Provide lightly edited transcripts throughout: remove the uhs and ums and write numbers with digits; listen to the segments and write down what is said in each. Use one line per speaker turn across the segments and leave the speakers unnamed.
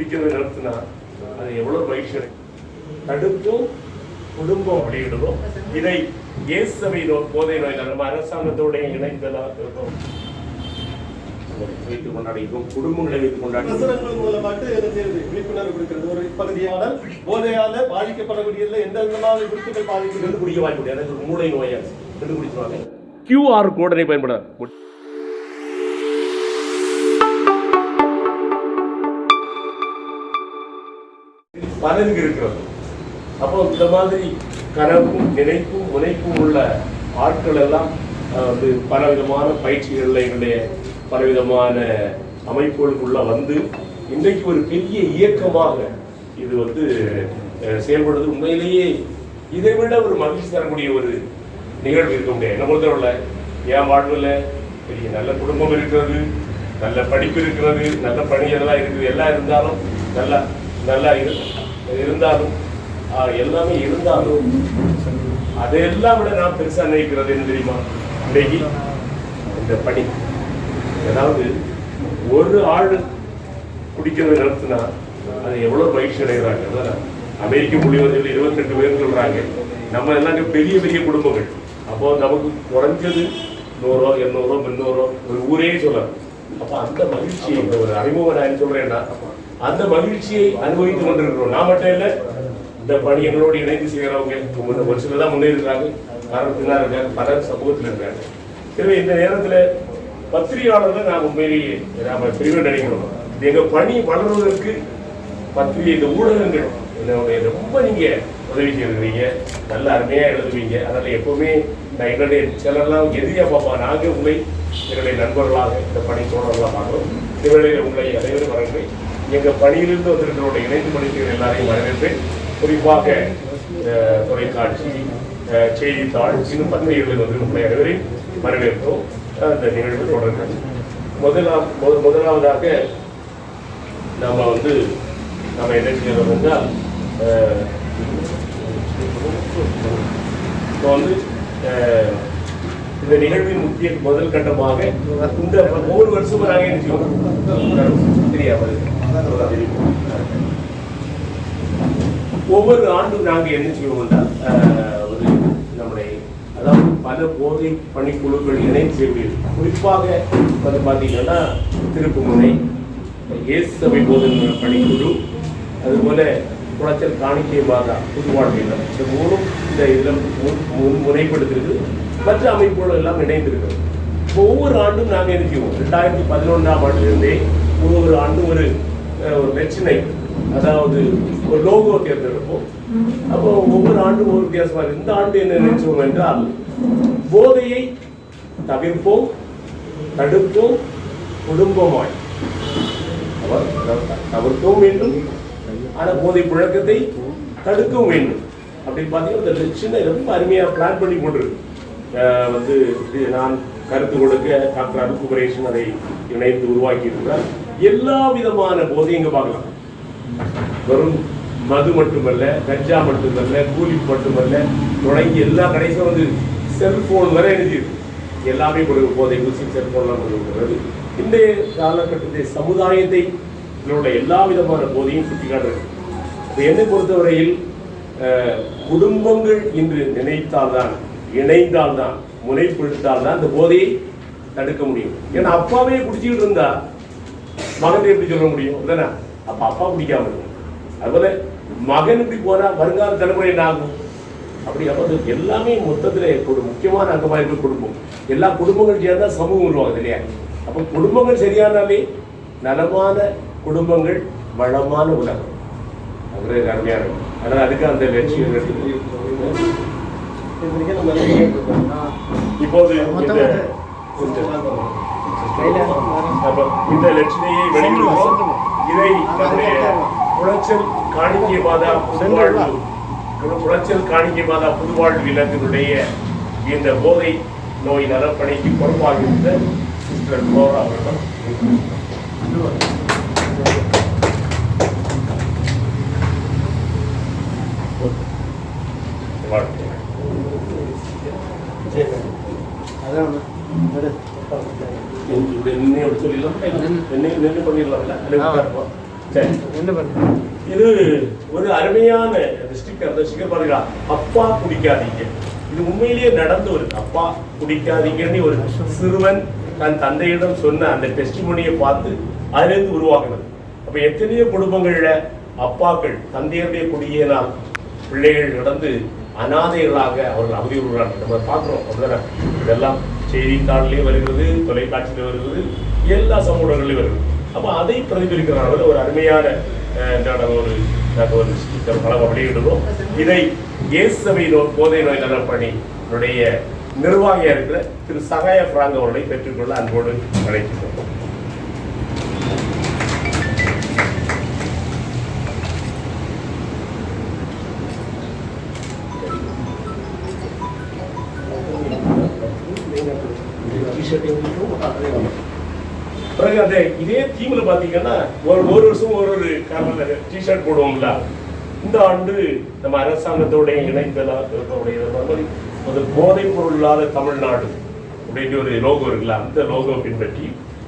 குடிக்கிறத நிறுத்தினா அது எவ்வளவு மகிழ்ச்சி தடுப்பும் குடும்பம் வெளியிடுவோம். இதை இயேசுவை போதை நோய் நம்ம அரசாங்கத்தோட இணைந்ததாக இருக்கும் வைத்து கொண்டாடிக்கும் குடும்பங்களை வைத்துக் கொண்டாடி
மூலமாட்டு விழிப்புணர்வு கொடுக்கிறது. ஒரு பகுதியாளர் போதையால பாதிக்கப்படக்கூடிய எந்த விதமான விருத்துகள் பாதிக்கிறது
குடிக்க வாய்ப்பு முடியாது. மூளை நோயை கண்டுபிடிச்சிருவாங்க. QR கோடனை பயன்பட பலருக்கு இருக்கிறது. அப்போ இந்த மாதிரி கனவும் நினைப்பும் முனைப்பும் உள்ள ஆட்கள் எல்லாம் வந்து பலவிதமான பயிற்சிகளில் எங்களுடைய பலவிதமான அமைப்புகளுக்குள்ள வந்து இன்றைக்கு ஒரு பெரிய இயக்கமாக இது வந்து செயல்படுறது. உண்மையிலேயே இதை விட ஒரு மகிழ்ச்சி தரக்கூடிய ஒரு நிகழ்வு இருக்க முடியாது. என்ன பொறுத்தவரை என் வாழ்வில் பெரிய நல்ல குடும்பம் இருக்கிறது, நல்ல படிப்பு இருக்கிறது, நல்ல பணியெல்லாம் இருக்குது. எல்லாம் இருந்தாலும் நல்லா இருந்தாலும் எல்லாமே இருந்தாலும் அதையெல்லாம் விட நான் பெருசா நினைக்கிறது என்ன தெரியுமா? இன்னைக்கு இந்த பணி, அதாவது ஒரு ஆள் குடிக்கிறத நிறுத்தினா அது எவ்வளவு மகிழ்ச்சி அடைகிறாங்க. அமெரிக்க மொழிவர்கள் 28 பேர் சொல்றாங்க. நம்ம எல்லாம் பெரிய பெரிய குடும்பங்கள். அப்போ நமக்கு குறைஞ்சது 100, 200, 300 ஒரு ஊரே சொல்லலாம். அப்ப அந்த மகிழ்ச்சி ஒரு அறிமுகம் நான் சொல்றேன்னா அந்த மகிழ்ச்சியை அனுபவித்துக் கொண்டிருக்கிறோம். நான் மட்டும் இல்லை, இந்த பணி எங்களோடு இணைந்து செய்கிறவங்க ஒரு சிலர் தான் முன்னேறுகிறாங்க, காரணத்தினார் இருக்காங்க, பலர் சமூகத்தில் இருக்காங்க. எனவே இந்த நேரத்தில் பத்திரிகையாளர்கள் நான் உண்மையிலேயே நாம பிரிவு நினைக்கிறோம். இது எங்க பணி வளர்வதற்கு பத்திரிகை இந்த ஊடகங்கள் என்னுடைய ரொம்ப நீங்க உதவி செய்திருக்கிறீங்க. நல்ல அருமையா எழுதுவீங்க. அதனால எப்பவுமே நான் எங்களுடைய சிலர்லாம் எதிரியா பார்ப்பா. நாங்க உங்களை எங்களுடைய நண்பர்களாக இந்த பணி தோழர்களாக பார்க்கிறோம். இவர்களில் உங்களை அனைவரும் வரவேற்பேன். எங்க பணியிலிருந்து வந்திருக்கிறவருடைய இணைந்து பணிகள் எல்லாரையும் வரவேற்பேன். குறிப்பாக தொலைக்காட்சி, செய்தித்தாள், இன்னும் பத்திரிகைகளில் வந்து உங்களை அனைவரையும் வரவேற்போம். அந்த நிகழ்வு தொடர்கிறது. முதலாவதாக நம்ம என்ன செய்யறோம் என்றால் இந்த நிகழ்வின் முக்கிய முதல் கட்டமாக இந்த ஒவ்வொரு வருஷமும் நாங்கள் என்ன செய்வோம் தெரியாது. ஒவ்வொரு ஆண்டும் நாங்கள் என்ன செய்வோம் என்றால் ஒரு நம்முடைய அதாவது பல போதை பணிக்குழுக்கள் இணைந்து செய்வீர்கள். குறிப்பாக வந்து பார்த்தீங்கன்னா திருப்புமுனை, இயேசுவை போதனை பணிக்குழு, அதுபோல குளச்சல் காணிக்கை மாதா புதுவாழ்வினம், இந்த மூணும் இந்த இதில் முனைப்படுத்திருக்கு. மற்ற அமைப்புகள் எல்லாம் இணைந்திருக்கிறது. ஒவ்வொரு ஆண்டும் நாங்கள் என்ன செய்வோம், 2011ஆம் ஆண்டிலிருந்தே ஒவ்வொரு ஆண்டும் ஒரு பிரச்சனை, அதாவது ஒரு லோகோ தேர்ந்தெடுப்போம். அப்போ ஒவ்வொரு ஆண்டும் ஒவ்வொரு வித்தியாசமாக இருக்கு. இந்த ஆண்டு என்ன நினைச்சோம் என்றால் போதையை தவிர்ப்போம், தடுப்போம், குடும்பமாய் தவிர்க்கவும் வேண்டும், ஆனால் போதை புழக்கத்தை தடுக்கவும் வேண்டும். அப்படின்னு பார்த்தீங்கன்னா இந்த சின்ன ரொம்ப அருமையாக பிளான் பண்ணி கொண்டிருக்கு. நான் கருத்து கொடுக்க டாக்டர் அருக்குபரேஷன் அதை இணைந்து உருவாக்கி இருக்கிறார். எல்லா விதமான போதையும் இங்கே பார்க்கலாம். வெறும் மது மட்டுமல்ல, கஞ்சா மட்டுமல்ல, கூலி மட்டுமல்ல, தொடங்கி எல்லா கடைசியும் செல்போன் வரை எழுதி எல்லாமே கொடுக்க போதை செல்போன்லாம் கொடுக்கிறது. இன்றைய காலகட்டத்தை சமுதாயத்தை உள்ள எல்லா விதமான போதையும் சுட்டிக்காட்டுறது. என்னை பொறுத்தவரையில் குடும்பங்கள் இன்று நினைத்தால்தான், இணைந்தால்தான், முனைப்படுத்தால்தான் இந்த போதையை தடுக்க முடியும். ஏன்னா அப்பாவே குடிச்சுக்கிட்டு இருந்தா மகன் எப்படி சொல்ல முடியும்? இல்லைன்னா அப்ப அப்பா குடிக்காம இருக்கும். அதுபோல மகன் இப்படி போனா வருங்கால தலைமுறை என்ன ஆகும்? அப்படி அப்போ எல்லாமே மொத்தத்தில் ஒரு முக்கியமான அங்கமாக இருக்க குடும்பம். எல்லா குடும்பங்கள் சேர்ந்தா சமூகம் உருவாகுது இல்லையா? அப்போ குடும்பங்கள் சரியானாலே நலமான குடும்பங்கள் வளமான உலகம். அது அருமையான. அதனால அதுக்கு அந்த லட்சியம் எடுத்து இப்போது இந்த லட்சணையை வெளியிடுவோம். இதை குளச்சல் காணிக்கை மாதா புதுவாழ்வு இல்லத்தினுடைய இந்த போதை நோய் நலப்பணிக்கு பொறுப்பாக இருந்த சிஸ்டர் ஃப்ளோரா அவர்கள் சொல்லிடலாம், என்ன பண்ணிடலாம். சரி, இது ஒரு அருமையான ஸ்டிக்கர். அந்த ஸ்டிக்கர் பாருங்க, அப்பா குடிக்காதீங்க. இது உண்மையிலேயே நடந்து வருது. அப்பா குடிக்காதீங்கன்னு ஒரு சிறுவன் தன் தந்தையிடம் சொன்ன அந்த டெஸ்டிமோனியை பார்த்து அதிலிருந்து உருவாக்குனது. அப்ப எத்தனையோ குடும்பங்கள்ல அப்பாக்கள் தந்தையருடைய குடியினால் பிள்ளைகள் நடந்து அனாதைகளாக அவர்கள் அவதியுறுகிறார்கள். நம்ம பார்க்கிறோம். அப்படிதானே? இதெல்லாம் செய்தித்தாளிலே வருகிறது, தொலைக்காட்சியில் வருகிறது, எல்லா சமூகங்களிலும் வருகிறது. அப்ப அதை பிரதிபலிக்கிறார்கள். ஒரு அருமையான ஒரு ஸ்டிக்கர் பலம் வெளியிடுவோம். இதை இயேசுவை போதை நோய் நலப்பணியுடைய நிர்வாகியா இருக்கிற திரு சகாய பிராங்க் அவர்களை பெற்றுக்கொள்ள அன்போடு அழைக்கிறோம். பிறகு அந்த இதே தீம்ல பாத்தீங்கன்னா ஒரு வருஷம் ஒரு காரணம் டிஷர்ட் போடுவோம்ல. இந்த ஆண்டு நம்ம அரசாங்கத்தோடைய இணைப்புடைய போதைப் பொருள் இல்லாத தமிழ்நாடு அப்படின்னு ஒரு லோகோ இருக்குல்ல, அந்த லோகோ பின்பற்றி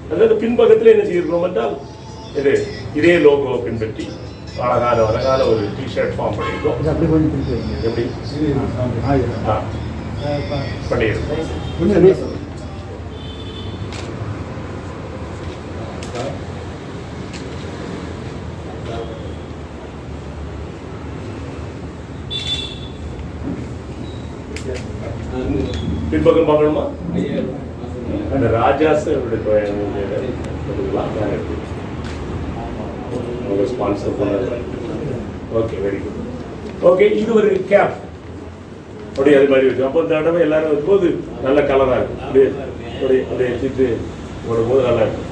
அதாவது பின்பக்கத்தில் என்ன செய்திருக்கோம் என்றால் இதே லோகோ பின்பற்றி அழகான ஒரு டிஷர்ட் ஃபார்ம் பண்ணியிருக்கோம். எப்படி பண்ணியிருக்கோம். பின்பக்கம் பார்க்கணுமா? அந்த ராஜாஸ் ஸ்பான்சர் பண்ணாரு. Okay, very good. ஓகே, இது ஒரு கேப் அப்படியே அது மாதிரி இருக்கு. அப்போ இந்த தடவை எல்லாரும் வரும்போது நல்ல கலராக இருக்கும். அப்படியே அப்படியே எடுத்துட்டு போடும்போது நல்லா இருக்கும்.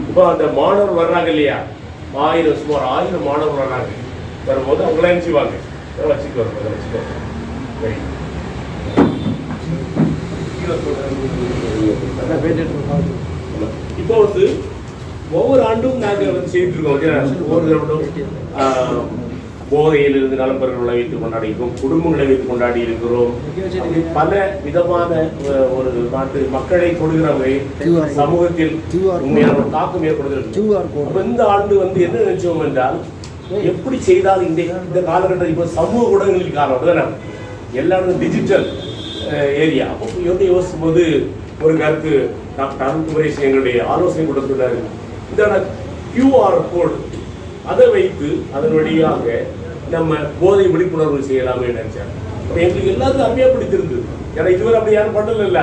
இப்போ அந்த மாணவர் வர்றாங்க இல்லையா, சுமார் 1000 மாணவர் வர்றாங்க. வரும்போது அவங்கள நினைச்சுவாங்க வச்சுக்கோ வச்சுக்கோ. இப்போ ஒவ்வொரு ஆண்டும் நாங்கள் செய்துட்டு இருக்கோம். ஒவ்வொரு போதையிலிருந்து நலம் பெற வைத்து கொண்டாடி இருக்கோம், குடும்பங்களை வைத்து கொண்டாடி இருக்கிறோம். பல விதமான ஒரு நாட்டு மக்களை கொடுக்கிறவங்க சமூகத்தில் உண்மையான ஒரு தாக்கம் ஏற்படுகிறது. இந்த ஆண்டு என்ன நினைச்சோம் என்றால், எப்படி செய்தால் இந்த காலகட்டம் இப்போ சமூக ஊடகங்களின் காலம் எல்லாரும் டிஜிட்டல் ஏரியா. அப்போ யோசிக்கும் போது ஒரு கருத்து டாக்டர் அருண்குமரேஷ் எங்களுடைய ஆலோசனை கொடுத்துள்ளாரு. இந்த QR கோடு அதை வைத்து அதன் வழியாக நம்ம போதை விழிப்புணர்வு செய்யலாமே நினைச்சாங்க. அப்போ எங்களுக்கு எல்லாத்துக்கும் அருமையாக பிடிச்சிருந்தது. ஏன்னா இதுவரை அப்படி யாரும் பண்ணல.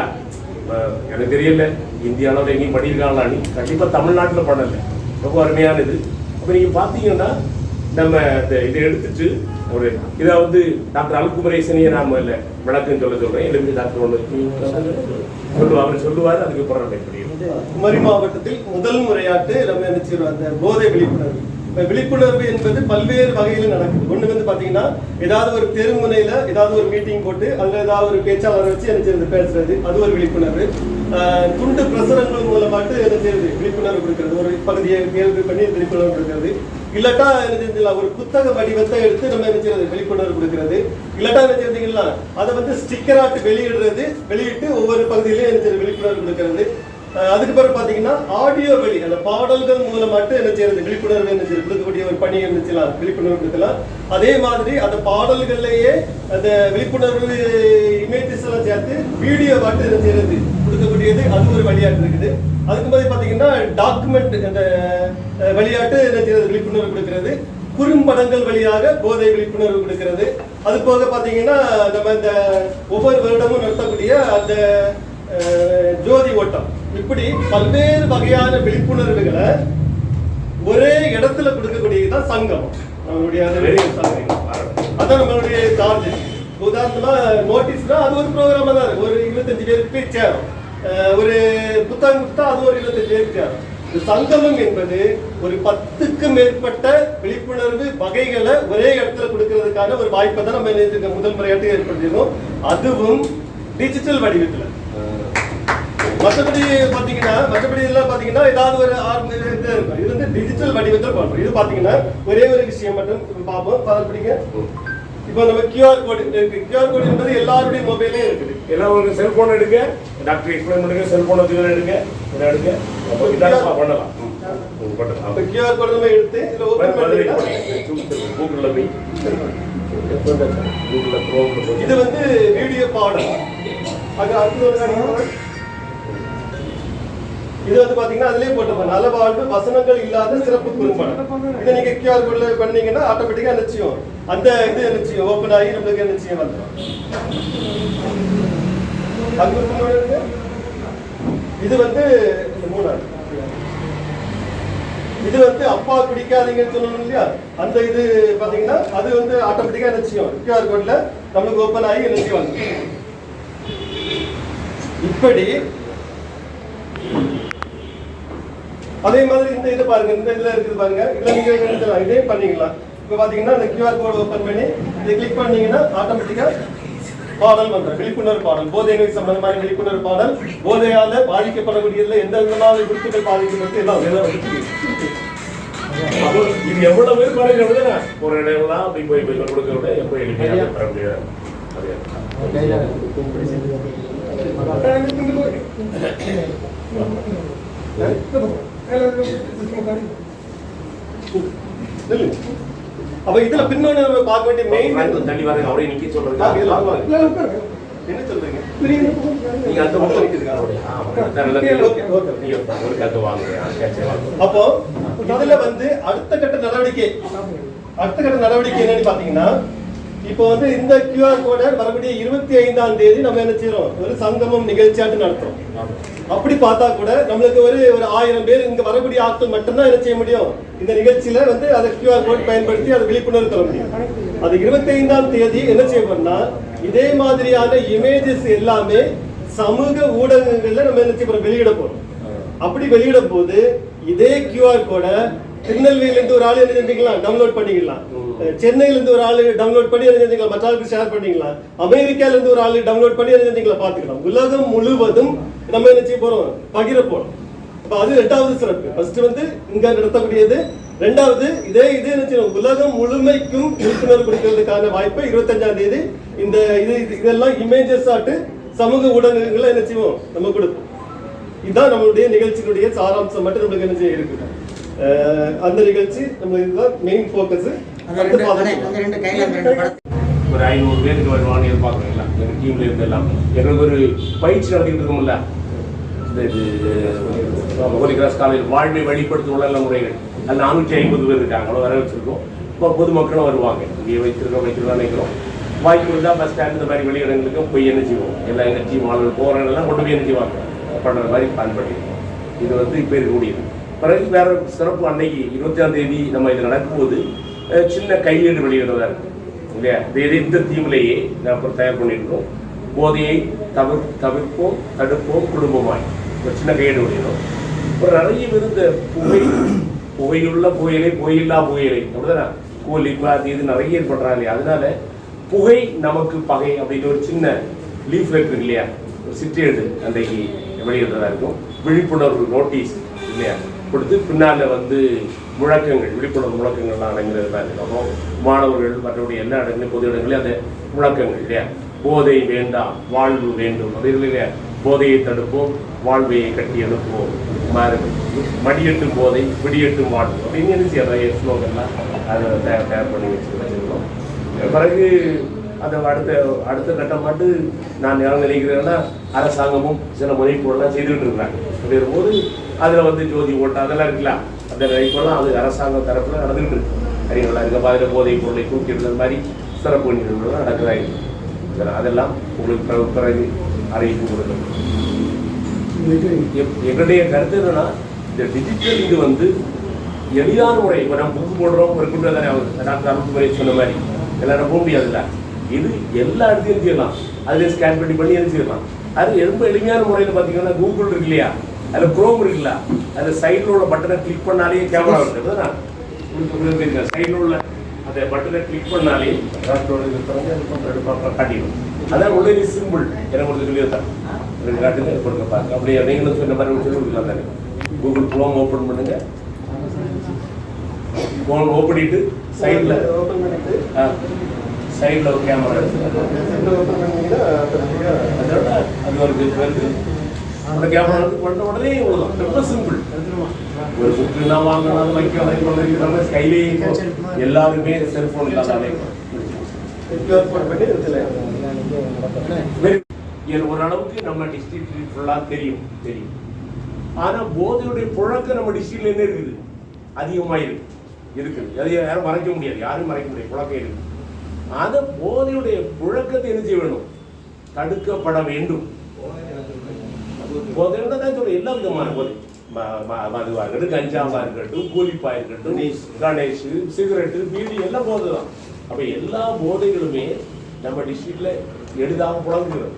எனக்கு தெரியல இந்தியாவில் எங்கேயும் பண்ணியிருக்காங்களான்னு. கண்டிப்பாக தமிழ்நாட்டில் பண்ணலை. ரொம்ப அருமையானது. அப்போ நீங்கள் பார்த்தீங்கன்னா நம்ம இதை எடுத்துட்டு இதை டாக்டர் அருண்குமரேசனையே நாம இல்லை விளக்கம் சொல்றேன். எழுதி டாக்டர் சொல்லுவார். அதுக்கப்புறம்
குமரி மாவட்டத்தில் முதல் முறையாட்டு நம்ம நினைச்சிருவோம் அந்த போதை விழிப்புணர்வு. விழிப்புணர்வு என்பது பல்வேறு வகையில் நடக்குது. ஒண்ணு பாத்தீங்கன்னா, ஏதாவது ஒரு தெருமுனையில ஏதாவது ஒரு மீட்டிங் போட்டு அதுல ஏதாவது ஒரு பேச்சாளரை வச்சு என்ன செய்யறது பேசுறது, அது ஒரு விழிப்புணர்வு. துண்டு பிரசுரங்கள் மூலமாட்டு என்ன செய்யறது விழிப்புணர்வு கொடுக்கிறது, ஒரு பகுதியை கேள்வி பண்ணி விழிப்புணர்வு கொடுக்கிறது. இல்லாட்டா என்ன செஞ்சலாம், ஒரு புத்தக வடிவத்தை எடுத்து நம்ம என்ன செய்யறது விழிப்புணர்வு கொடுக்கிறது. இல்லாட்டா என்ன செய்யறீங்களா, அதை ஸ்டிக்கராட்டு வெளியிட்டு ஒவ்வொரு பகுதியிலையும் என்ன செய்யறது விழிப்புணர்வு கொடுக்கிறது. அதுக்கு பிறகு பாத்தீங்கன்னா ஆடியோ வெளி அந்த பாடல்கள் மூலமாட்டு என்ன செய்யறது விழிப்புணர்வு என்ன செய்யறது கொடுக்கக்கூடிய ஒரு பணி என்ன செய்யலாம், விழிப்புணர்வு கொடுக்கலாம். அதே மாதிரி அந்த பாடல்கள்லயே அந்த விழிப்புணர்வு இமேஜஸ் எல்லாம் சேர்த்து வீடியோ பாட்டு என்ன செய்யறது கொடுக்கக்கூடியது, அது ஒரு வழியாட்டு இருக்குது. அதுக்கு மாதிரி பாத்தீங்கன்னா டாக்குமெண்ட் அந்த வழியாட்டு என்ன செய்யறது விழிப்புணர்வு கொடுக்கிறது. குறும்படங்கள் வழியாக போதை விழிப்புணர்வு கொடுக்கிறது. அது போக பாத்தீங்கன்னா நம்ம இந்த ஒவ்வொரு வருடமும் நடத்தக்கூடிய அந்த ஜோதி ஓட்டம், இப்படி பல்வேறு வகையான விழிப்புணர்வுகளை ஒரே இடத்துல கொடுக்கக்கூடியதுதான் சங்கம். நம்மளுடைய அதான் நம்மளுடைய சார்ஜ். உதாரணமா நோட்டீஸ்னா அது ஒரு ப்ரோக்ராமா தான் இருக்கு. ஒரு 25 பேருக்கு சேரும். ஒரு புத்தகம் கொடுத்தா அது ஒரு 25 பேருக்கு சேரும். சங்கமம் என்பது ஒரு 10க்கு மேற்பட்ட விழிப்புணர்வு வகைகளை ஒரே இடத்துல கொடுக்கறதுக்கான ஒரு வாய்ப்பை தான் நம்ம முதல் முறையாட்டு ஏற்படுத்தினோம். அதுவும் டிஜிட்டல் வடிவத்தில். மற்றபடி எல்லாம் பாத்தீங்கன்னா ஏதாவது ஒரு இருக்கும். இது டிஜிட்டல் வடிவத்தில் பார்ப்போம். இது பாத்தீங்கன்னா ஒரே ஒரு விஷயம் மட்டும் பார்ப்போம். படிங்க. இப்போ நம்ம QR கோட் இருக்கு. QR கோட் என்பது எல்லாருடைய மொபைல்லையும் இருக்குது.
எல்லாம் ஒரு செல்போன் எடுங்க, டாக்டர் எக்ஸ்பிளைன் பண்ணுங்க, செல்போன் வச்சுக்கலாம் எடுங்க, இதை எடுங்க, அப்போ இதாக பண்ணலாம்.
அப்போ QR கோட் நம்ம எடுத்து இதில் ஓப்பன் பண்ணிக்கலாம்.
கூகுளில் போய் கூகுளில் க்ரோமில் போய்
இது வந்து வீடியோ பாடம். அது அடுத்து ஒரு காரியம் இது வந்து பாத்தீங்கன்னா அதுலயே போட்டுருப்பாங்க நலவாழ்வு வசனங்கள் இல்லாத சிறப்பு குறும்படம். இதை நீங்க QR கோட்ல பண்ணீங்கன்னா ஆட்டோமேட்டிக்கா நிச்சயம் அந்த இது நிச்சயம் ஓபன் ஆகி நம்மளுக்கு நிச்சயம் வந்துடும். இது வந்து மூணாவது. இது வந்து அப்பா பிடிக்காதீங்கன்னு சொல்லணும் இல்லையா, அந்த இது பாத்தீங்கன்னா அது வந்து ஆட்டோமேட்டிக்கா நிச்சயம் QR கோட்ல நம்மளுக்கு ஓபன் ஆகி நிச்சயம் வந்துடும். இப்படி அதே மாதிரி இந்த இது பாருங்க, இந்த இதுல இருக்குது பாருங்க, இதுல நீங்க இதே பண்ணீங்களா. இப்ப பாத்தீங்கன்னா இந்த QR கோட் ஓபன் பண்ணி இதை கிளிக் பண்ணீங்கன்னா ஆட்டோமேட்டிக்கா பாடல் பண்றேன், விழிப்புணர்வு பாடல், போதை நோய் சம்பந்தமான விழிப்புணர்வு பாடல், போதையால பாதிக்கப்படக்கூடியதுல எந்த விதமான விருத்துகள் பாதிக்கப்பட்டு எல்லாம்
இது எவ்வளவு பேர் பாருங்க, ஒரு இடம்லாம் அப்படி போய் போய் கொடுக்க விட எப்போ எளிமையாக பெற முடியாது.
அப்ப இதுல பின்னோடு நம்ம பார்க்க வேண்டிய மெயின்
தள்ளி வரேன், அவரே நிக்க சொல்றேன்.
என்ன சொல்றீங்க?
நீங்க அந்த பக்கம் நிக்கிறீங்க.
அப்போ இதுல வந்து அடுத்த கட்ட நடவடிக்கை என்னன்னு பாத்தீங்கன்னா, இப்போ வந்து இந்த QR கோடை மறுபடியும் 25ஆம் தேதி நம்ம என்ன செய்யறோம், ஒரு சங்கமம் நிகழ்ச்சியாட்டு நடத்துறோம். அப்படி பார்த்தா கூட நம்மளுக்கு ஒரு 1000 பேர் இங்க வரக்கூடிய ஆட்கள் மட்டும்தான் என்ன செய்ய முடியும், இந்த நிகழ்ச்சியில வந்து அதை QR கோட் பயன்படுத்தி அதை விழிப்புணர்வு தர முடியும். அது 25ஆம் தேதி என்ன செய்யணும்னா, இதே மாதிரியான இமேஜஸ் எல்லாமே சமூக ஊடகங்கள்ல நம்ம என்ன செய்ய போறோம், வெளியிட போறோம். அப்படி வெளியிடும் போது இதே QR கோடை திருநெல்வேலியில இருந்து ஒரு ஆள் என்ன செஞ்சுக்கலாம், டவுன்லோட் பண்ணிக்கலாம். சென்னையில இருந்து ஒரு ஆளு டவுன்லோட் பண்ணி என்ன செஞ்சுக்கலாம், மற்ற ஆளுக்கு ஷேர் பண்ணிக்கலாம். அமெரிக்கால இருந்து ஒரு ஆளு டவுன்லோட் பண்ணி என்ன செஞ்சுக்கலாம், பாத்துக்கலாம். உலகம் முழுவதும் நம்ம என்ன செய்ய போறோம், பகிர போறோம். அப்ப அது 2வது சிறப்பு. ஃபர்ஸ்ட் வந்து இங்க நடத்தக்கூடியது, 2வது இதே இது என்ன செய்யணும், உலகம் முழுமைக்கும் விழிப்புணர்வு கொடுக்கிறதுக்கான வாய்ப்பை 25ஆம் தேதி இந்த இதெல்லாம் இமேஜஸ் ஆட்டு சமூக ஊடகங்களை என்ன செய்வோம் நம்ம கொடுப்போம். இதுதான் நம்மளுடைய நிகழ்ச்சியினுடைய சாராம்சம் மட்டும் நம்மளுக்கு என்ன செய்ய இருக்குது. அந்த நிகழ்ச்சி நம்ம இதுதான் மெயின் ஃபோக்கஸ்.
ஒரு 500 பேருக்கு வருவான்னு எதிர்பார்க்குறீங்களா? எங்கள் டீம்ல இருந்து எல்லாம் எங்களுக்கு ஒரு பயிற்சி நடத்திட்டு இருக்கோம்ல, ஹோலி கிராஸ் காலேஜ் வாழ்வை வெளிப்படுத்தும் உள்ள முறைகள், அது 450 பேர் இருக்காங்க, அவ்வளோ வர வச்சிருக்கோம். இப்போ பொதுமக்களும் வருவாங்க, இங்கே வைத்திருக்கோம் நினைக்கிறோம். வாய்ப்பு இருந்தால் பஸ் ஸ்டாண்ட் இந்த மாதிரி வெளியிடங்களுக்கும் போய் என்ன செய்வோம், எல்லாம் எங்கள் டீம் ஆளுகள் போகிறவங்கெல்லாம் கொண்டு போய் என்ன செய்வாங்க பண்ணுற மாதிரி பிளான் பண்ணியிருக்கோம். இது வந்து இப்போ இருக்கக்கூடியது. பிறகு வேற சிறப்பு, அன்னைக்கு 20ஆம் தேதி நம்ம இது நடக்கும்போது சின்ன கையேடு வெளியிடுறதா இருக்கு இல்லையா, இந்த தீம்லேயே அப்புறம் தயார் பண்ணியிருக்கோம். போதையை தவிர்ப்போம் தடுப்போம் குடும்பமாய் ஒரு சின்ன கையேடு வெளியிடும். அப்புறம் நிறைய பேர் இந்த புகையுள்ள புகையிலை புகையில்லா புகையிலை அப்படிதானே கூலி அது இது நிறைய பண்ணுறாங்க இல்லையா. அதனால புகை நமக்கு பகை அப்படின்னு ஒரு சின்ன லீஃப்லெட் இருக்கு இல்லையா, ஒரு சிற்றேடு அன்றைக்கு வெளியிடுறதா இருக்கும். விழிப்புணர்வு நோட்டீஸ் இல்லையா கொடுத்து பின்னால் வந்து முழக்கங்கள், விழிப்புணர்வு முழக்கங்கள்லாம் அடங்குறதுலாம் இருக்கு. அப்புறம் மாணவர்கள் மற்றபடி எல்லா இடங்களையும் பொது இடங்களையும் அந்த முழக்கங்கள் இல்லையா, போதை வேண்டாம் வாழ்வு வேண்டும் அப்படி இல்லையா, போதையை தடுப்போம் வாழ்வையை கட்டி எழுப்புவோம், மடியட்டு போதை விடியட்டும் வாழ்வு அப்படின்னு நிறைய ஸ்லோகன்லாம் அதை தயார் பண்ணி வச்சுருக்கோம். பிறகு அதை அடுத்த கட்டம் மட்டும் நான் என்ன நினைக்கிறேன்னா, அரசாங்கமும் சில முனைப்புகள்லாம் செய்துக்கிட்டு இருக்கிறாங்க. அப்படி இருக்கும்போது அதில் வந்து ஜோதி ஓட்டம் அதெல்லாம் இருக்கலாம், அந்த நினைப்பெல்லாம் அது அரசாங்கம் தரப்பில் நடந்துகிட்டு இருக்கு. அறிவுகளா இருக்க பாதையில் போதைப் பொருளை தூக்கிடுறது மாதிரி சிறப்பு நிகழ்வுகள் நடக்குதாங்க. அதெல்லாம் உங்களுக்கு பிறகு அறிவிப்பு கொடுக்கணும். எங்களுடைய கருத்து என்னன்னா, இந்த டிஜிட்டல் இது வந்து எளிதான முறை. இப்போ நம்ம புக்கு போடுறோம், ஒரு குண்டு தானே டாக்டர் அருள்முறை சொன்ன மாதிரி எல்லாரும் போக முடியாதுல்ல, இது எல்லா இடத்தையும் செய்யலாம். அதில் ஸ்கேன் பண்ணி என்ன செய்யலாம். அது ரொம்ப எளிமையான முறையில் பார்த்தீங்கன்னா கூகுள் இருக்கு இல்லையா, அதில் குரோம் இருக்குல்ல, அதில் சைடில் உள்ள பட்டனை கிளிக் பண்ணாலே கேமரா இருக்குது. சைடில் உள்ள அந்த பட்டனை கிளிக் பண்ணாலே காட்டிடும். அதான் உள்ள சிம்பிள் எனக்கு ஒரு சொல்லி தான் காட்டுங்க கொடுக்க பாருங்க. அப்படியே நீங்களும் சொன்ன மாதிரி சொல்லி கொடுக்கலாம் தானே. கூகுள் குரோம் ஓப்பன் பண்ணுங்க, ஃபோன் ஓப்பன் பண்ணிட்டு சைடில் சைடில் ஒரு கேமரா அதோட அது ஒரு வருது. அந்த கேமரா வந்து கொண்ட உடனே இவ்வளோதான், ரொம்ப சிம்பிள். ஒரு புக்கு நான் வாங்கணும், அது வைக்க கையிலேயே எல்லாருமே செல்ஃபோன் இல்லாதாலே ஓரளவுக்கு நம்ம டிஸ்ட்ரிக்ட் ஃபுல்லாக தெரியும். ஆனால் போதையுடைய புழக்கம் நம்ம டிஸ்ட்ரிக்ட்ல என்ன இருக்குது, அதிகமாக இருக்குது. அதை யாரும் மறைக்க முடியாது, யாரும் மறைக்க முடியாது, புழக்கம் இருக்குது. அந்த போதையுடைய புழக்கத்தை என்ன செய்ய வேணும், தடுக்கப்பட வேண்டும். போதையோட தான் சொல்ல எல்லா விதமான போதை, மதுவாக இருக்கட்டும், கஞ்சாவாக இருக்கட்டும், கூலிப்பா இருக்கட்டும், கணேஷ், சிகரெட்டு, பீடி எல்லாம் போதை தான். அப்போ எல்லா போதைகளுமே நம்ம டிஸ்ட்ரிக்ட்ல எளிதாக புழங்குகிறது.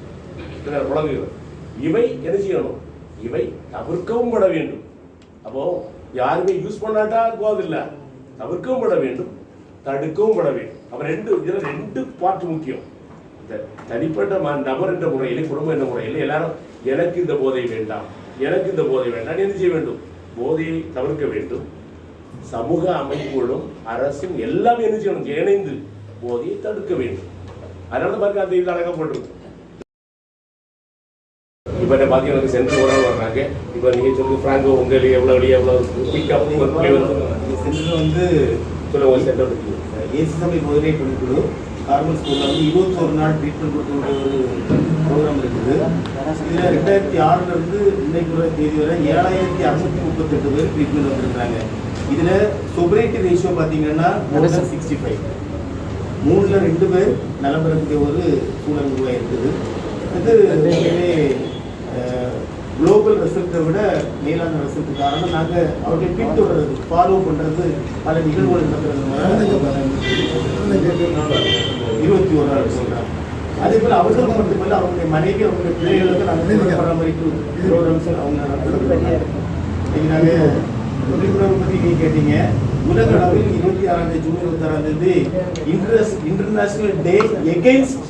இவை என்ன செய்யணும், இவை தவிர்க்கவும் பட வேண்டும். அப்போ யாருமே யூஸ் பண்ணாட்டா போதில்லை, தவிர்க்கவும் பட வேண்டும், தடுக்கவும் பட வேண்டும். அப்போ இதுல ரெண்டு பார்ட் முக்கியம். இந்த தனிப்பட்ட நபர் என்ற முறையில், குடும்பம் என்ற முறையில் எல்லாரும் எனக்கு இந்த போதை வேண்டாம், எனக்கு இந்த போதை வேண்டாம் என்ன செய்ய வேண்டும், போதையை தவிர்க்க வேண்டும். சமூக அமைப்புகளும் அரசும் எல்லாமே என்ன செய்யணும், இணைந்து போதையை தடுக்க வேண்டும். அதனால பாருங்க அந்த இது அழகப்பட்டிருக்கும். இப்போ பார்த்தீங்கன்னா சென்ட்ரல் உறவு வர்றாங்க. இப்போ நீங்கள் சொல்லுங்க ஃப்ராங்கோ, உங்களுக்கு எவ்வளோ வெளியே எவ்வளோ பிக்கப்
சென்டர் வந்து
சொல்லுங்கள். சென்டர்
ஏசி சபை போதனை பணிக்குழு கார்மல் ஸ்கூலில் வந்து 21 நாள் ட்ரீட்மெண்ட் கொடுத்த ஒரு ப்ரோக்ராம் இருக்குது. இதில் 2006 இன்னைக்கு உள்ள தேதி வரை 7638 பேர் ட்ரீட்மெண்ட் வந்துருக்காங்க. இதில் சொபரேட்டி ரேஷியோ பார்த்தீங்கன்னா 65. 3ல் 2 பேர் நலம் பெறக்கூடிய ஒரு சூழல் உருவாயிருக்குது. இது குளோபல் ரிசல்ட்டை விட மேலான ரிசல்ட். காரணம் நாங்கள் அவர்களை பின்தொடர்றது, ஃபாலோ பண்ணுறது, பல நிகழ்வுகள் நடக்கிறதுனால 21 நாள் சொல்கிறாங்க. அதே போல் அவர்களுக்கு மட்டுமல்ல, அவங்களுடைய மனைவி, அவங்களுடைய பிள்ளைகளுக்கு நாங்கள் பராமரிப்பு ப்ரோக்ராம்ஸ் அவங்க நடத்துகிறோம். இன்னைக்கு நாங்கள் விழிப்புணர்வு பற்றி நீங்கள் கேட்டீங்க. உலக அளவில் 26 June 26 international day against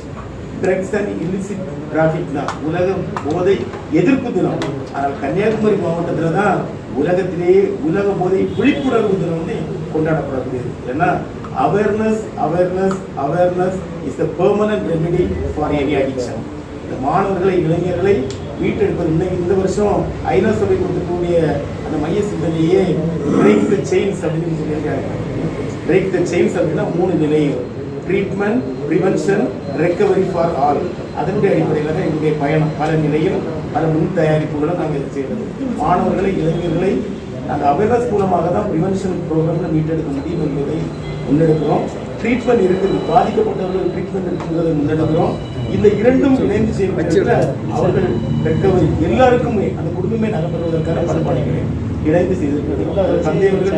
drugs and illicit traffic தான், உலக போதை எதிர்ப்பு தினம். ஆனால் கன்னியாகுமரி மாவட்டத்தில் தான் உலகத்திலேயே உலக போதை விழிப்புணர்வு தினம் வந்து கொண்டாடப்படக்கூடியது. ஏன்னா awareness awareness awareness is the permanent remedy for any addiction. இந்த மாணவர்களை, இளைஞர்களை மீட்டெடுப்பது. இன்னைக்கு இந்த வருஷம் ஐநா சபை கொடுக்கக்கூடிய அந்த மைய சிந்தனையே பிரேக் த செயின்ஸ் அப்படின்னு சொல்லியிருக்காங்க. பிரேக் த செயின்ஸ் அப்படின்னா 3 நிலைகள்: treatment, prevention, recovery for all. அதனுடைய அடிப்படையில் தான் எங்களுடைய பயணம். பல நிலையில் பல முன் தயாரிப்புகளும் நாங்கள் செய்கிறது. மாணவர்களை, இளைஞர்களை நாங்கள் அவேர்னஸ் மூலமாக தான் ப்ரிவென்ஷன் ப்ரோக்ராமில் மீட்டெடுக்க முடியும் என்பதை முன்னெடுக்கிறோம். ட்ரீட்மெண்ட் இருக்குது, பாதிக்கப்பட்டவர்கள் ட்ரீட்மெண்ட் இருக்குங்கிறத முன்னெடுக்கிறோம். இந்த இரண்டும் இணைந்து செய்யப்பட்ட அவர்கள் ரெக்கவரி எல்லாருக்குமே, அந்த குடும்பமே நலப்பெறுவதற்கான பல பணிகளை இணைந்து செய்திருக்கிறது. தந்தையவர்கள்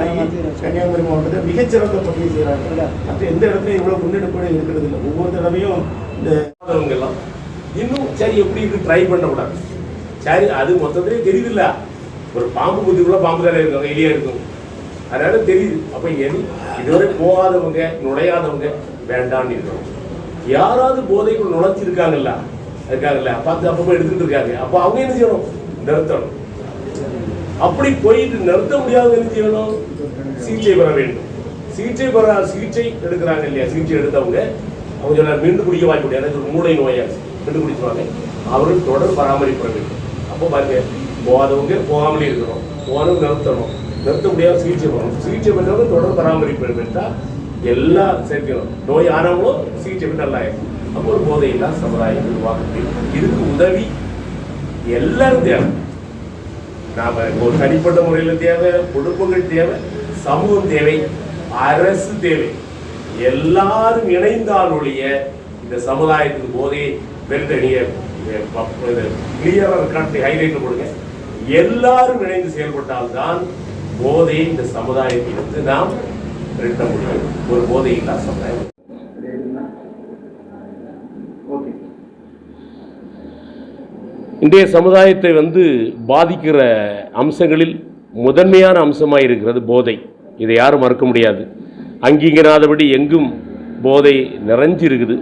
கன்னியாகுமரி மாவட்டத்தில் மிகச்சிறந்த பணியை செய்கிறாங்க. மற்ற எந்த இடத்துலையும் இவ்வளவு முன்னெடுப்புகள் இருக்கிறது இல்லை. ஒவ்வொரு தடவையும் இந்த
எல்லாம் இன்னும் சரி எப்படி இருக்கு ட்ரை பண்ணக்கூடாது. சரி அது மொத்தத்திலே தெரியுதுல்ல, ஒரு பாம்பு புத்திக்குள்ள பாம்பு தலை இருக்கும், எலியா இருக்கும், அதனால தெரியுது. அப்ப இதுவரை போகாதவங்க, நுழையாதவங்க வேண்டான்னு இருக்கணும். யாராவது போதைக்குள் நுழைச்சிருக்காங்கல்ல, இருக்காங்கல்ல, பார்த்து அப்பப்போ எடுத்துட்டு இருக்காங்க, அப்போ அவங்க என்ன செய்யணும், நிறுத்தணும். அப்படி போயிட்டு நிறுத்த முடியாத என்ன செய்யணும், சிகிச்சை பெற வேண்டும். சிகிச்சை எடுக்கிறாங்க இல்லையா, சிகிச்சை எடுத்தவங்க அவங்க சொல்ல மீண்டும் குடிக்க வாய்ப்பு முடியாது, ஒரு மூளை நோயா மீண்டும் குடிச்சுவாங்க. அவர்கள் தொடர் பராமரிப்பு வேண்டும். அப்போ பாருங்க, போகாதவங்க போகாமலே இருக்கணும், போனவங்க நிறுத்தணும், நிறுத்த முடியாத சிகிச்சை பண்ணணும். சிகிச்சை பண்ணவங்க தொடர் பராமரிப்பு பெற்றால் எல்லாம் சேர்க்கணும். நோய் ஆனவங்களும் சிகிச்சை பெற்று நல்லா இருக்கும். அப்போ ஒரு போதையில்லா சமுதாயம் உருவாக்க முடியும். இதுக்கு உதவி எல்லாரும் தேவை. நாம ஒரு தனிப்பட்ட முறையில் தேவை, குடும்பங்கள் தேவை, சமூகம் தேவை, அரசு தேவை. எல்லாரும் இணைந்தால் ஒழிய இந்த சமுதாயத்துக்கு போதே ஹைலைட் கொடுங்க. எல்லாரும் இணைந்து செயல்பட்டால்தான் போதையை இந்த சமுதாயத்திலிருந்து நாம் நிறுத்த முடியும். ஒரு போதை இல்லா சமுதாயம். இன்றைய சமுதாயத்தை பாதிக்கிற அம்சங்களில் முதன்மையான அம்சமாக இருக்கிறது போதை. இதை யாரும் மறுக்க முடியாது. அங்கீகராதபடி எங்கும் போதை நிறைஞ்சிருக்குது.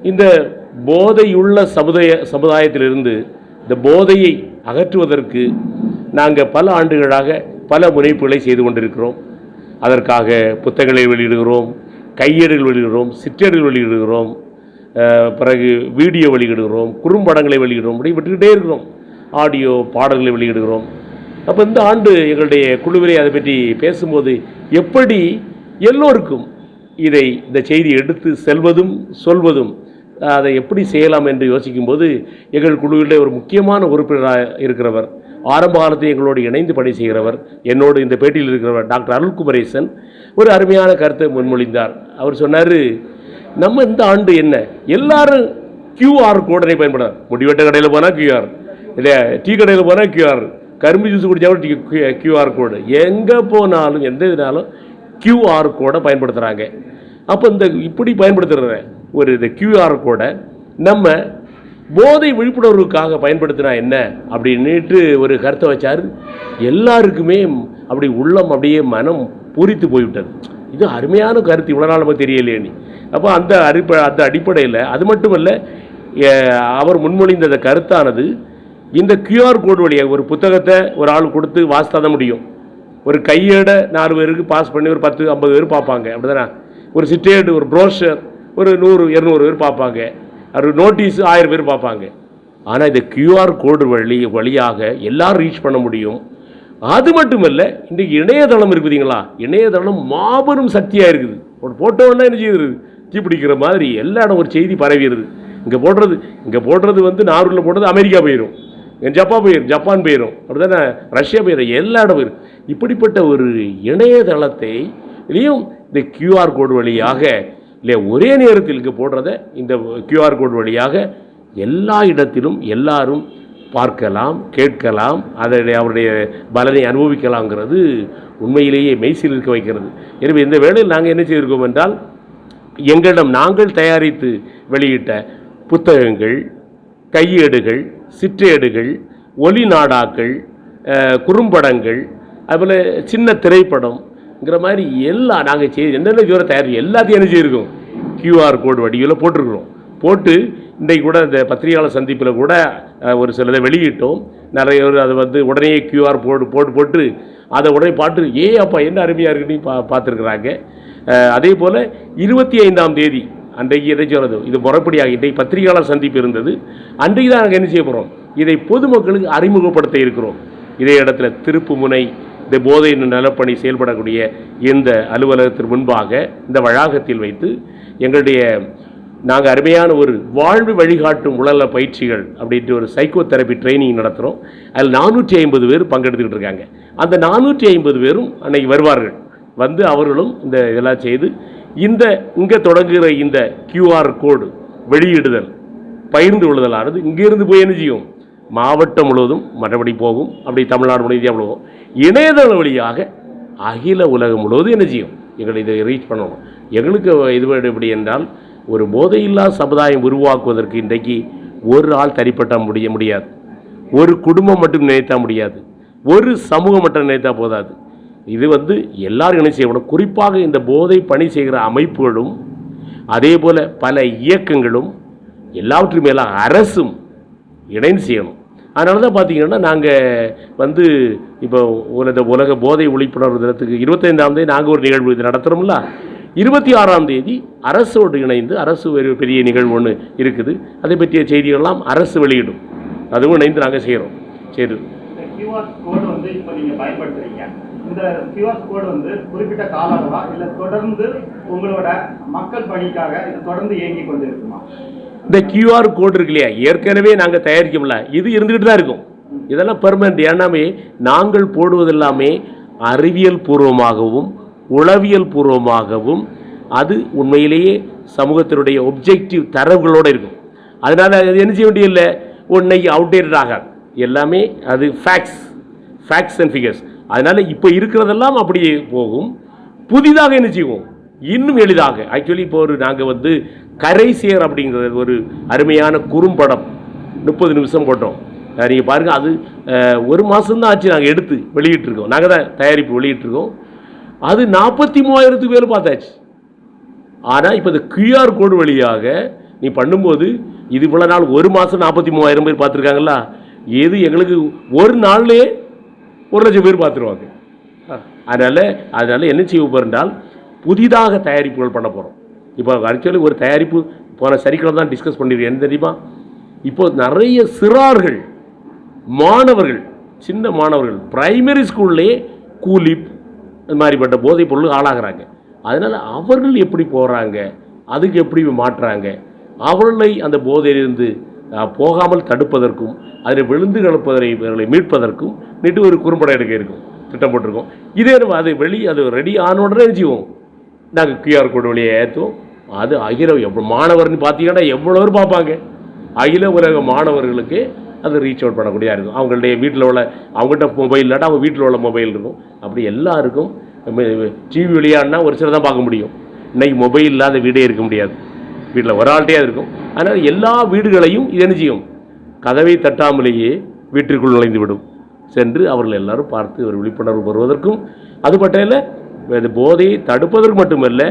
இந்த போதையுள்ள சமுதாயத்திலிருந்து இந்த போதையை அகற்றுவதற்கு நாங்கள் பல ஆண்டுகளாக பல முனைப்புகளை செய்து கொண்டிருக்கிறோம். அதற்காக புத்தகங்களை வெளியிடுகிறோம், கையேடுகள் வெளியிடுகிறோம், சிற்றேடுகள் வெளியிடுகிறோம், பிறகு வீடியோ வெளியிடுகிறோம், குறும்படங்களை வெளியிடுகிறோம், இப்படி விட்டுக்கிட்டே இருக்கிறோம். ஆடியோ பாடல்களை வெளியிடுகிறோம். அப்போ இந்த ஆண்டு எங்களுடைய குழுவிலே அதை பற்றி பேசும்போது எப்படி எல்லோருக்கும் இந்த செய்தி எடுத்து செல்வதும் சொல்வதும் அதை எப்படி செய்யலாம் என்று யோசிக்கும்போது எங்கள் குழுவிலே ஒரு முக்கியமான உறுப்பினராக இருக்கிறவர், ஆரம்ப காலத்தில் எங்களோடு இணைந்து பணி செய்கிறவர், என்னோடு இந்த பேட்டியில் இருக்கிறவர் டாக்டர் அருள்குமரேசன் ஒரு அருமையான கருத்தை முன்மொழிந்தார். அவர் சொன்னார், நம்ம இந்த ஆண்டு என்ன எல்லாரும் QR கோடனை பயன்படுறார். முடிவெட்ட கடையில் போனால் QR, இல்லை டீ கடையில் போனால் QR, கரும்பு ஜூஸ் குடித்தா QR கோடு, எங்கே போனாலும் எந்த இதனாலும் QR கோடை பயன்படுத்துகிறாங்க. அப்போ இப்படி பயன்படுத்துகிற இந்த QR கோடை நம்ம போதை விழிப்புணர்வுக்காக பயன்படுத்தினா என்ன அப்படின்ட்டு ஒரு கருத்தை வச்சார். எல்லாருக்குமே அப்படி உள்ளம் அப்படியே மனம் பூரித்து போய்விட்டது. இது அருமையான கருத்து, இவ்வளோ நாள் நமக்கு தெரியலையே நீ. அப்போ அந்த அடிப்படையில் அது மட்டுமல்ல, அவர் முன்மொழிந்த அந்த கருத்தானது இந்த QR கோடு வழியாக ஒரு புத்தகத்தை ஒரு ஆள் கொடுத்து வாசித்தா தான் முடியும். ஒரு கையேடை 4 பேருக்கு பாஸ் பண்ணி ஒரு 10-50 பேர் பார்ப்பாங்க, அப்படி தானே. ஒரு சிட்டேடு, ஒரு ப்ரோஷர் ஒரு 100-200 பேர் பார்ப்பாங்க, ஒரு நோட்டீஸ் 1000 பேர் பார்ப்பாங்க. ஆனால் இந்த QR கோடு வழியாக எல்லாரும் ரீச் பண்ண முடியும். அது மட்டுமல்ல, இன்றைக்கு இணையதளம் இருக்குதுங்களா, இணையதளம் மாபெரும் சக்தியாக இருக்குது. ஒரு போட்டோன்னா என்ன செய்யுது, தீப்பிடிக்கிற மாதிரி எல்லா இடம் ஒரு செய்தி பரவிடுது. இங்கே போடுறது நாரூரில் போடுறது அமெரிக்கா போயிடும், ஜப்பான் போயிடும், அப்படி தானே, ரஷ்யா போயிடும், எல்லா இடம் போயிடும். இப்படிப்பட்ட ஒரு இணையதளத்தையும் இந்த QR கோடு வழியாக இல்லை ஒரே நேரத்தில் இங்கே போடுறத இந்த QR கோடு வழியாக எல்லா இடத்திலும் எல்லாரும் பார்க்கலாம், கேட்கலாம், அவருடைய பலனை அனுபவிக்கலாங்கிறது உண்மையிலேயே மெய்சில் இருக்க வைக்கிறது. எனவே இந்த வேளையில் நாங்கள் என்ன செய்திருக்கோம் என்றால், எங்களிடம் நாங்கள் தயாரித்து வெளியிட்ட புத்தகங்கள், கையேடுகள், சிற்றேடுகள், ஒலி நாடாக்கள், குறும்படங்கள், அதுபோல் சின்ன திரைப்படம்ங்கிற மாதிரி எல்லாம் நாங்கள் என்னென்ன ஜோரை தயாரிச்சு எல்லாத்தையும் என்ன செய்திருக்கோம் QR கோடு வடிவில் போட்டிருக்கிறோம். போட்டு இன்றைக்கு கூட இந்த பத்திரிகையாளர் சந்திப்பில் கூட ஒரு சிலதை வெளியிட்டோம். நிறைய பேர் அதை உடனே QR போட்டு அதை உடனே பாட்டு அப்பா என்ன அருமையாக இருக்குன்னு பார்த்துருக்குறாங்க. அதே போல் 25ஆம் தேதி அன்றைக்கு எதை சொல்கிறது, இது முறைப்படியாக இன்றைக்கு பத்திரிகையாளர் சந்திப்பு இருந்தது. அன்றைக்கு தான் நாங்கள் என்ன செய்ய போகிறோம், இதை பொதுமக்களுக்கு அறிமுகப்படுத்த இருக்கிறோம். இதே இடத்துல திருப்புமுனை இந்த போதை நலப்பணி செயல்படக்கூடிய இந்த அலுவலகத்திற்கு முன்பாக இந்த வளாகத்தில் வைத்து நாங்கள் அருமையான ஒரு வாழ்வு வழிகாட்டும் உடல்நல பயிற்சிகள் அப்படின்ட்டு ஒரு சைக்கோ தெரப்பி ட்ரைனிங் நடத்துகிறோம். அதில் 450 பேர் பங்கெடுத்துக்கிட்டு இருக்காங்க. அந்த 450 பேரும் அன்னைக்கு வருவார்கள். அவர்களும் இந்த இதெல்லாம் செய்து இங்கே தொடங்குகிற இந்த QR கோடு வெளியிடுதல் பகிர்ந்து கொள்ளுதலானது இங்கேருந்து போய் என்ன செய்யும், மாவட்டம் முழுவதும் மற்றபடி போகும். அப்படி தமிழ்நாடு முழுவதும் இந்தியா முழுவதும் இணையதள வழியாக அகில உலகம் முழுவதும் என்ன செய்யும், எங்களை இதை ரீச் பண்ணணும். எங்களுக்கு இது எப்படி என்றால், ஒரு போதையில்லா சமுதாயம் உருவாக்குவதற்கு இன்றைக்கு ஒரு ஆள் தனிப்பட்ட முடியாது, ஒரு குடும்பம் மட்டும் நினைத்தா முடியாது, ஒரு சமூகம் மட்டும் நினைத்தா போதாது. இது எல்லாரும் என்ன செய்யணும், குறிப்பாக இந்த போதை பணி செய்கிற அமைப்புகளும் அதே போல் பல இயக்கங்களும் எல்லாவற்றும் மேலே அரசும் இணைந்து செய்யணும். அதனால தான் பார்த்தீங்கன்னா நாங்கள் இப்போ உலக போதை ஒழிப்புணர்வு தினத்துக்கு 25ஆம் தேதி நாங்கள் ஒரு நிகழ்வு இது நடத்துகிறோம்ல. 26ஆம் தேதி அரசோடு இணைந்து அரசு ஒரு பெரிய நிகழ்வு ஒன்று இருக்குது. அதை பற்றிய செய்திகள்லாம் அரசு வெளியிடும். அதுவும் இணைந்து நாங்கள் செய்கிறோம். சரி,
QR கோடு இப்போ நீங்கள் பயன்படுத்துகிறீங்க. இந்த QR கோடு குறிப்பிட்ட கால அளவா இல்லை தொடர்ந்து உங்களோட மக்கள் பணிக்காக இது தொடர்ந்து இயங்கி கொண்டு இருக்குமா?
இந்த QR கோடு இருக்கு இல்லையா, ஏற்கனவே நாங்கள் தயாரிக்கோம்ல, இது இருந்துக்கிட்டு தான் இருக்கும். இதெல்லாம் பெர்மனண்ட். ஏன்னாமே நாங்கள் போடுவதெல்லாமே அறிவியல் பூர்வமாகவும் உளவியல் பூர்வமாகவும் அது உண்மையிலேயே சமூகத்தினுடைய ஒப்ஜெக்டிவ் தரவுகளோடு இருக்கும். அதனால் அது என்ன செய்ய வேண்டியதில்லை, இன்னைக்கு அவுடேட்டட் ஆகாது. எல்லாமே அது ஃபேக்ட்ஸ் அண்ட் ஃபிகர்ஸ். அதனால் இப்போ இருக்கிறதெல்லாம் அப்படியே போகும். புதிதாக என்ன செய்வோம், இன்னும் எளிதாக. ஆக்சுவலி இப்போ நாங்கள் கரைசேர் அப்படிங்கிறது ஒரு அருமையான குறும்படம் 30 நிமிஷம் போட்டோம். நீங்கள் பாருங்கள், அது 1 மாதம்தான் ஆச்சு நாங்கள் எடுத்து வெளியிட்டிருக்கோம். நாங்கள் தான் தயாரிப்பு வெளியிட்டிருக்கோம். அது 43,000 பேர் பார்த்தாச்சு. ஆனால் இப்போ இந்த QR கோடு வழியாக நீ பண்ணும்போது இது இவ்வளோ நாள் 1 மாதம் 43,000 பேர் பார்த்துருக்காங்களா, எது எங்களுக்கு ஒரு நாள்லேயே 1,00,000 பேர் பார்த்துருவாங்க. அதனால் என்ன செய்ய போகிறேன்றால் புதிதாக தயாரிப்புகள் பண்ண போகிறோம். இப்போ ஆக்சுவலி ஒரு தயாரிப்பு போன சனிக்கிழமை தான் டிஸ்கஸ் பண்ணியிருக்கேன். என்ன தெரியுமா, இப்போ நிறைய சிறார்கள் மாணவர்கள், சின்ன மாணவர்கள் பிரைமரி ஸ்கூல்லேயே கூலிப் இது மாதிரிப்பட்ட போதைப் பொருள் ஆளாகிறாங்க. அதனால் அவர்கள் எப்படி போகிறாங்க, அதுக்கு எப்படி மாற்றுறாங்க, அவர்களை அந்த போதையிலிருந்து போகாமல் தடுப்பதற்கும் அதில் விழுந்து கிடப்பதை மீட்பதற்கும் நேற்று ஒரு குறும்படம் எடுக்க இருக்கும் திட்டம் போட்டிருக்கோம். இதே நம்ம அது ரெடி ஆன உடனே செய்வோம். நாங்கள் QR கோடு வழியை ஏற்றுவோம். அது அகில மாணவர்னு பார்த்தீங்கன்னா எவ்வளோ பேர் பார்ப்பாங்க. அகில உலக மாணவர்களுக்கு அது ரீச் அவுட் பண்ணக்கூடியதாக இருக்கும். அவங்களுடைய வீட்டில் உள்ள அவங்கள்ட்ட மொபைல் இல்லாட்டா அவங்க வீட்டில் உள்ள மொபைல் இருக்கும். அப்படி எல்லாருக்கும் டிவி விளையாடினா ஒரு சில தான் பார்க்க முடியும். இன்றைக்கி மொபைல் இல்லாத வீடே இருக்க முடியாது. வீட்டில் ஒரு ஆள்கிட்டே இருக்கும். அதனால் எல்லா வீடுகளையும் இது என்ன செய்யும், கதவை தட்டாமலேயே வீட்டிற்குள் நுழைந்து விடும். சென்று அவர்கள் எல்லாரும் பார்த்து ஒரு விழிப்புணர்வு பெறுவதற்கும், அது மட்டும் இல்லை இந்த போதையை தடுப்பதற்கு மட்டுமல்ல,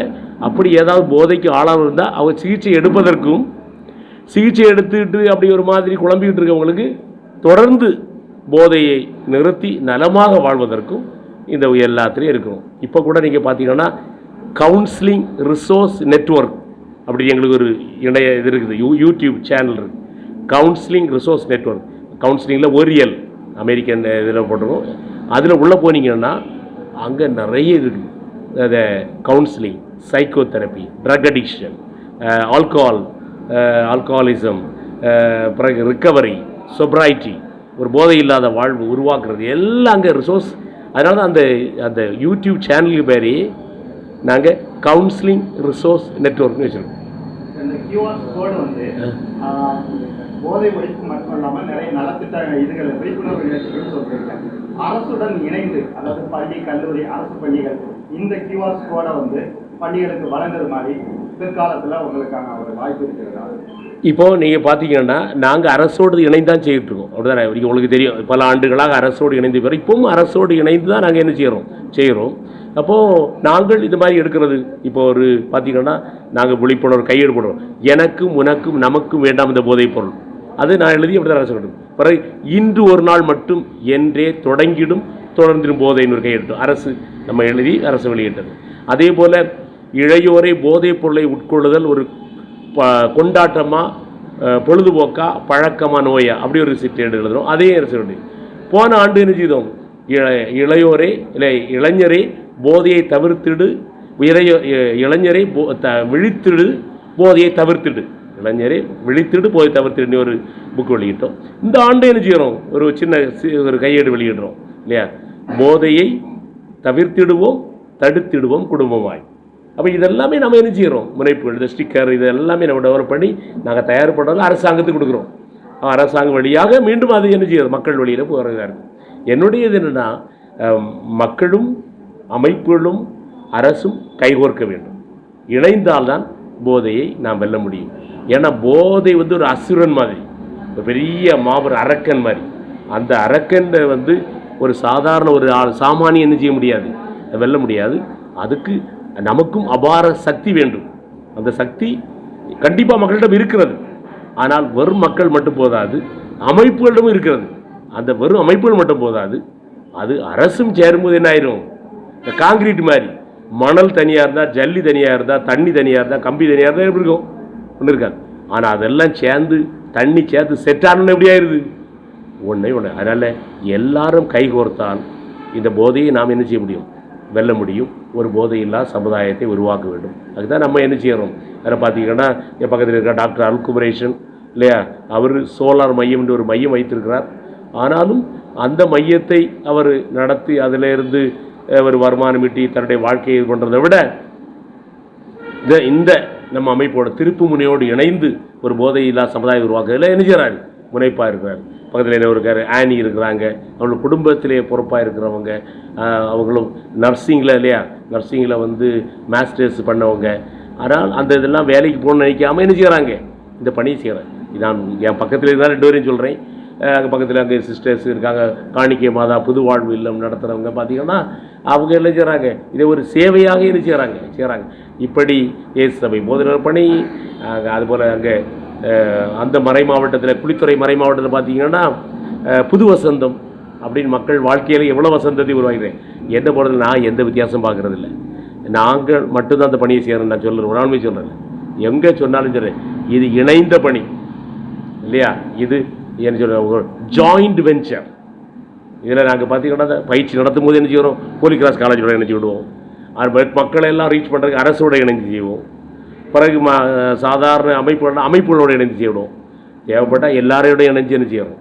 அப்படி ஏதாவது போதைக்கு ஆளாக இருந்தால் அவங்க சிகிச்சை எடுப்பதற்கும், சிகிச்சை எடுத்துக்கிட்டு அப்படி ஒரு மாதிரி குழம்பிக்கிட்டு இருக்கவங்களுக்கு தொடர்ந்து போதையை நிறுத்தி நலமாக வாழ்வதற்கும் இந்த எல்லாத்துலேயும் இருக்கும். இப்போ கூட நீங்கள் பார்த்தீங்கன்னா கவுன்சிலிங் ரிசோர்ஸ் நெட்வொர்க் அப்படி எங்களுக்கு ஒரு இணைய இது இருக்குது, யூடியூப் சேனல் இருக்குது, கவுன்சிலிங் ரிசோர்ஸ் நெட்வொர்க். கவுன்சிலிங்கில் ஒரியல் அமெரிக்கன் இதில் போட்டிருக்கோம். அதில் உள்ளே போனீங்கன்னா அங்கே நிறைய இருக்குது. அதை counselling, psychotherapy, drug addiction, alcoholism, பிறகு ரிக்கவரி, சொப்ரைட்டி, ஒரு போதை இல்லாத வாழ்வு உருவாக்குறது எல்லாம் அங்கே ரிசோர்ஸ். அதனால தான் அந்த யூடியூப் சேனலுக்கு பேரே நாங்கள் கவுன்சிலிங் ரிசோர்ஸ் நெட்வொர்க்னு வச்சுருக்கோம்.
இந்த QR கோடு வந்து போதை ஒழிப்பு மட்டும் இல்லாமல் நிறைய நலத்திட்ட இதுகள் விழிப்புணர்வு நிகழ்ச்சிகள் சொல்றீங்க. அரசுடன் இணைந்து, அதாவது பள்ளி, கல்லூரி, அரசு பள்ளிகள் இந்த QR கோடை வந்து பள்ளிகளுக்கு வழங்குறது மாதிரி பிற்காலத்தில் உங்களுக்கான ஒரு வாய்ப்பு இருக்கிறதா?
இப்போது நீங்கள் பார்த்தீங்கன்னா நாங்கள் அரசோடு இணைந்து தான் செய்துட்ருக்கோம். அப்படிதானே உங்களுக்கு தெரியும், பல ஆண்டுகளாக அரசோடு இணைந்து வரும். இப்போவும் அரசோடு இணைந்து தான் நாங்கள் என்ன செய்கிறோம். அப்போது நாங்கள் இது மாதிரி எடுக்கிறது. இப்போ ஒரு பார்த்தீங்கன்னா நாங்கள் விழிப்புணர்வு கையெழு போடுறோம். எனக்கும் உனக்கும் நமக்கும் வேண்டாம் இந்த போதைப் பொருள். அது நான் எழுதி அப்படி தான் அரசு கொடுக்கும். பிறகு இன்று ஒரு நாள் மட்டும் என்றே தொடங்கிடும் தொடர்ந்திடும் போதைன்னு ஒரு கையெழுத்து அரசு நம்ம எழுதி அரசு வெளியிட்டது. அதே போல் இளையோரை போதைப் பொருளை உட்கொள்ளுதல் ஒரு கொண்டாட்டமாக, பொழுதுபோக்காக, பழக்கமாக, நோயா அப்படி ஒரு சிட்டேடு எழுதுகிறோம். அதே அரசு போன ஆண்டு என்ன செய்தோம், இளையோரே இல்லை இளைஞரே போதையை தவிர்த்திடு, இளைஞரை விழித்திடு போதையை தவிர்த்திடு, இளைஞரை விழித்திடு போதை தவிர்த்திடுன்னு ஒரு புக் வெளியிட்டோம். இந்த ஆண்டு என்ன செய்கிறோம், ஒரு சின்ன ஒரு கையேடு வெளியிடுறோம் இல்லையா, போதையை தவிர்த்திடுவோம் தடுத்திடுவோம் குடும்பமாய். அப்போ இதெல்லாமே நம்ம என்ன செய்கிறோம், முனைப்புகள், இந்த ஸ்டிக்கர் இது எல்லாமே நம்ம டெவலப் பண்ணி நாங்கள் தயார் பண்ணுறோம், அரசாங்கத்துக்கு கொடுக்குறோம். அரசாங்கம் வழியாக மீண்டும் அது என்ன செய்யறது, மக்கள் வழியில் போகிறதா இருக்கும். என்னுடைய இது என்னென்னா, மக்களும் அமைப்புகளும் அரசும் கைகோர்க்க வேண்டும். இணைந்தால்தான் போதையை நாம் வெல்ல முடியும். ஏன்னா போதை வந்து ஒரு அசுரன் மாதிரி, ஒரு பெரிய மாபெரும் அரக்கன் மாதிரி. அந்த அரக்கன் வந்து ஒரு சாதாரண ஒரு சாமானியம் என்ன செய்ய முடியாது, வெல்ல முடியாது. அதுக்கு நமக்கும் அபார சக்தி வேண்டும். அந்த சக்தி கண்டிப்பாக மக்களிடம் இருக்கிறது. ஆனால் வெறும் மக்கள் மட்டும் போதாது, அமைப்புகளிடமும் இருக்கிறது. அந்த வெறும் அமைப்புகள் மட்டும் போதாது, அது அரசும் சேரும்போது என்ன ஆயிரும், இந்த காங்கிரீட் மாதிரி மணல் தனியாக இருந்தால், ஜல்லி தனியாக இருந்தால், தண்ணி தனியாக இருந்தால், கம்பி தனியாக இருந்தால் எப்படி இருக்கும், ஒன்று இருக்காது. ஆனால் அதெல்லாம் சேர்ந்து தண்ணி சேர்த்து செட்டானு எப்படி ஆயிடுது, ஒன்றே ஒன்று. அதனால் எல்லாரும் கைகோர்த்தால் இந்த போதையை நாம் என்ன செய்ய முடியும், வெல்ல முடியும். ஒரு போதையில்லா சமுதாயத்தை உருவாக்க வேண்டும். அதுதான் நம்ம என்ன செய்கிறோம். அதில் பார்த்தீங்கன்னா என் பக்கத்தில் இருக்கிற டாக்டர் அல்குமரேஷன் இல்லையா, அவர் சோலார் மையம் என்று ஒரு மையம் வைத்திருக்கிறார். ஆனாலும் அந்த மையத்தை அவர் நடத்தி அதிலிருந்து ஒரு வருமானம் ஈட்டி தன்னுடைய வாழ்க்கையை கொண்டதை விட இந்த நம்ம அமைப்போட திருப்பு முனையோடு இணைந்து ஒரு போதையில்லா சமுதாயம் உருவாக்குறதுல என்ன செய்கிறாரு, முனைப்பாக இருக்கிறார். பக்கத்தில் என்ன இருக்கார், ஆனி இருக்கிறாங்க, அவங்களோட குடும்பத்திலே பொறுப்பாக இருக்கிறவங்க, அவங்களும் நர்சிங்கில் இல்லையா, நர்சிங்கில் வந்து மாஸ்டர்ஸ் பண்ணவங்க. ஆனால் அந்த இதெல்லாம் வேலைக்கு போகணும்னு நினைக்காமல் என்ன செய்கிறாங்க, இந்த பணியை செய்கிறேன். நான் என் பக்கத்தில் இருந்தால் 2 பேரையும் சொல்கிறேன். அங்கே பக்கத்தில் அங்கே சிஸ்டர்ஸ் இருக்காங்க, காணிக்கை மாதா புது வாழ்வு இல்லம் நடத்துகிறவங்க பார்த்தீங்கன்னா அவங்க என்ன செய்கிறாங்க, இதை ஒரு சேவையாக என்ன செய்கிறாங்க. இப்படி இயேசு சபை போதனை பணி, அதுபோல் அங்கே அந்த மறை மாவட்டத்தில் குளித்துறை மறை மாவட்டத்தில் பார்த்தீங்கன்னா புது வசந்தம் அப்படின்னு மக்கள் வாழ்க்கையில் எவ்வளோ வசந்தத்தை உருவாகிறேன். என்ன போடுறது, நான் எந்த வித்தியாசம் பார்க்குறதில்ல. நாங்கள் மட்டும்தான் அந்த பணியை செய்யறோம் நான் சொல்கிறேன், ஒரு ஆளுமே சொல்கிறேன், எங்கே சொன்னாலும் சரி இது இணைந்த பணி இல்லையா, இது என்ன சொல்ற ஜாயிண்ட் வெஞ்சர். இதில் நாங்கள் பார்த்தீங்கன்னா பயிற்சி நடத்தும் போது என்ன செய்கிறோம், ஹோலி கிராஸ் காலேஜோட இணைச்சி விடுவோம், மக்களை எல்லாம் ரீச் பண்ணுறதுக்கு அரசோட இணைந்து செய்வோம், பிறகு சாதாரண அமைப்புகளோடு இணைந்து செய்வோம், தேவைப்பட்டால் எல்லாரையோட இணைஞ்சு என்ன செய்யணும்.